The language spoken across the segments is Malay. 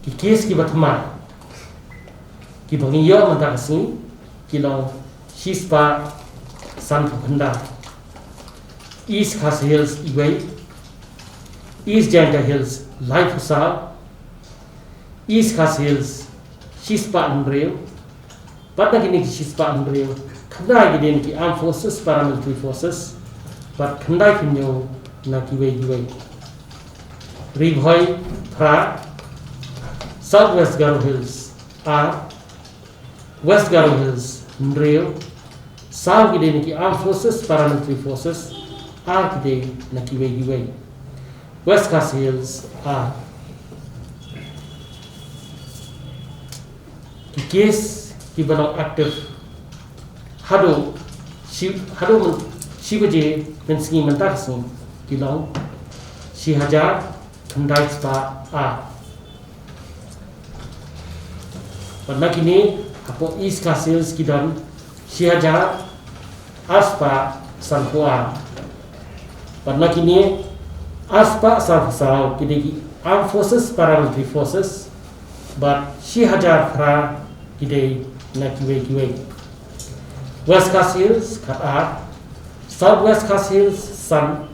ki kes ki batma ki bangi yo manta kasui ki long shispa san phanda East Khas Hills Iway East Janta Hills Life Sa East Khas Hills Shispa Andreu Patna kini ki Shispa Andreu Khandai ki den ki Armed Forces Paramilitary Forces but Khandai kinyo na kiway Ribhoi Pra Southwest Garo Hills are West Garo Hills Andreu South ki den ki Armed Forces Paramilitary Forces are ki na kiway West Khas Hills are ki case ki banok active hado shibaje pensingi mentak sung ki long si hajar Khandai spa a pada kini apo East Khas Hills ki dan si hajar aspa sanpua pada kini aspa sanpusau ki degi Armed Forces Paramilitary Forces but si hajar kra ki dei na kiway West Khas Hills kat a Southwest Khas Hills san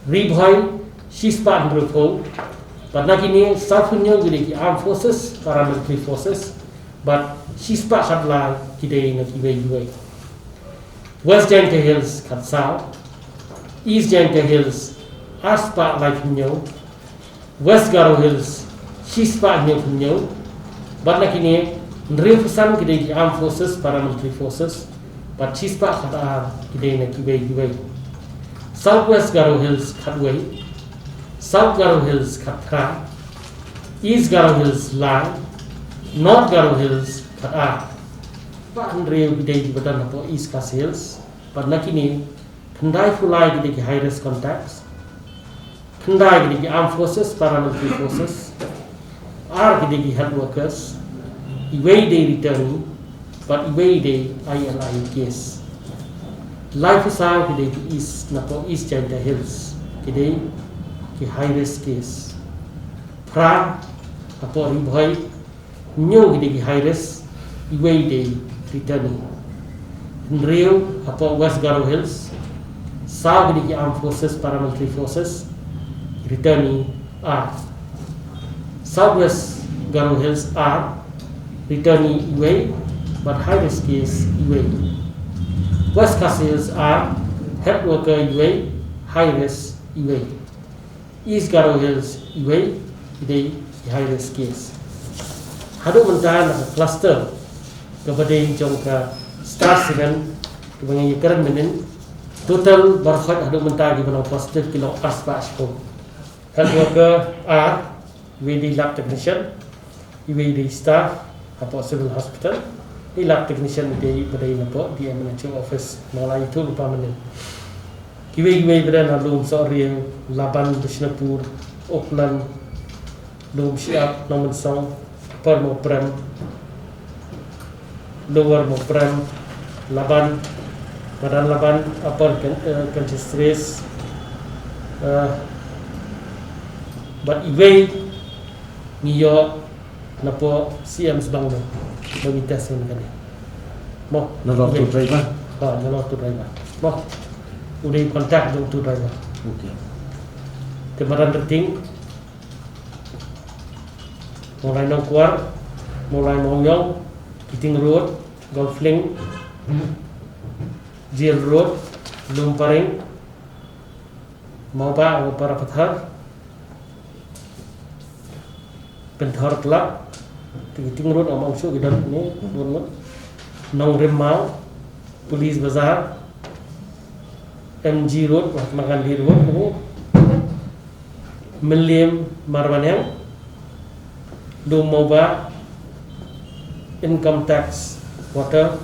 Ribhoi Shispa Andreu pada kini South Punyo ki Armed Forces Paramilitary Forces but Shispa khatla ki dei na kiway West Janta Hills kat South East Janta Hills Aspa Life Punyo West Garo Hills Shispa Punyo pada kini Andreu Fusan ki dei Armed Forces Paramilitary Forces but Shispa khata ki dei na kiway Southwest Garo Hills Khatway South Garo Hills Khatra East Garo Hills Lai North Garo Hills Khata pa Andreu ki dei badan apo East Khas Hills pada kini Khandai Fulai ki dei high risk contacts Khandai ki dei Armed Forces Paramilitary Forces are ki dei health workers Iway dei returning but Iway dei ILI case Life Sa ki dei East napo East Janta Hills ki dei ki high risk case Pra apo Ribhoi nyo ki dei ki high risk Iway dei returning Andreu apo West Garo Hills Sa ki dei Armed Forces Paramilitary Forces returning are Southwest Garo Hills are returning Iway but high risk case Iway West Khas Hills are health worker Iway high risk Iway East Garo Hills Iway today high risk case hadu mentah cluster kepada jong ka star seven kebanyakan keren menen total berkhot hadu mentah di banang positif kilo aspa asko health worker are WD lab technician WD staff apo civil hospital di lab technician di pada napo di MNH office malai itu lupa menen kiwe beran alum sorry Laban Bishnapur Auckland lum siap nomor song per mo prem lower mo prem Laban badan Laban upper Canchistress but iwe New York napo CM sebang no bagi tes ni kan mo Nalor tu driver. nalor tu driver mo udah kontak dengan tu driver Okey. kemudian terting mulai nong keluar mulai mongyong Kiting Road Golfling Jail Road Lumparing mau para pathar Penthor Club Kiting Road among show gidan ni Nong Rimau Police Bazaar MG Road Mahatma Gandhi Road Milliam Marwaneng Lumoba Income Tax Quarter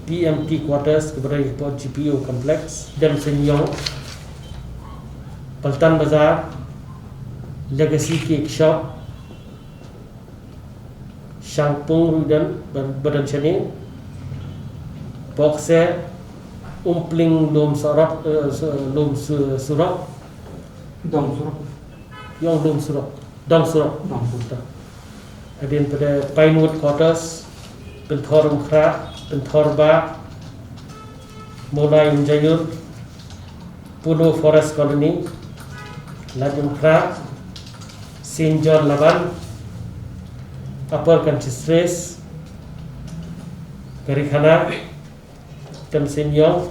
PMT Quarters kepada report GPO Complex dan Senyong Paltan Bazaar Legacy Cake Shop Shangpung Rudan Badan Chani Boxe Umpling Lom Sorok Lom Surok Dom Surok. Yang Lom Surok Dong Surok. Habis pada Pinewood Quarters, Bentor Mkra, Bentor Ba, Mulai Menjayur, Pulau Forest Colony, Lajum Mkra, St. John Laban, Upper Country Race, Garikana, Kem Senyong,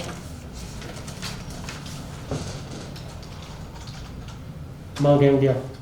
Mau Geng Dia.